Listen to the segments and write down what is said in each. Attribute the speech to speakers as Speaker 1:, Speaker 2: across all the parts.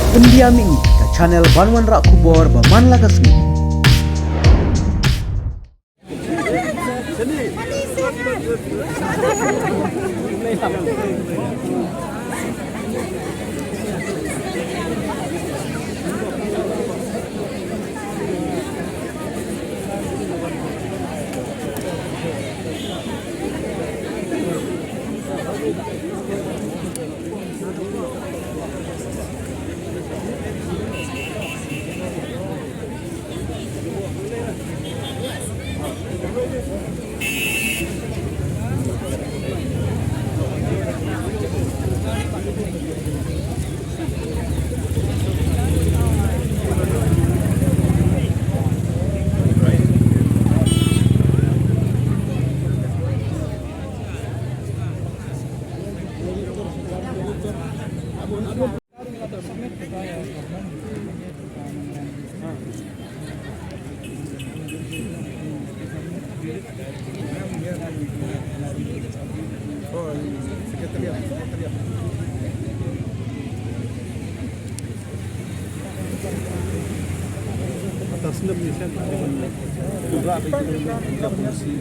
Speaker 1: Pendiaming ke channel Banwan Rak Kubor Berman Lagasmi.
Speaker 2: Atas 6 ni saya berat bagi kita polisi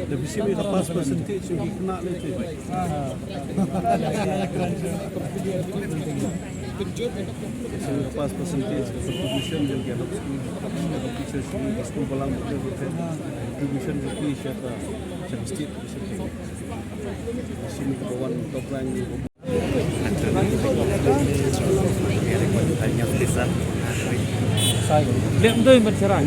Speaker 2: lebih sini lepas percentage yang kena itu. Lepas percentage contribution yang kita lakukan, school balang contribution lebih siapa state sini kawan top rank ni.
Speaker 3: Hanya tulisan.
Speaker 2: Lihat tu yang bercerah.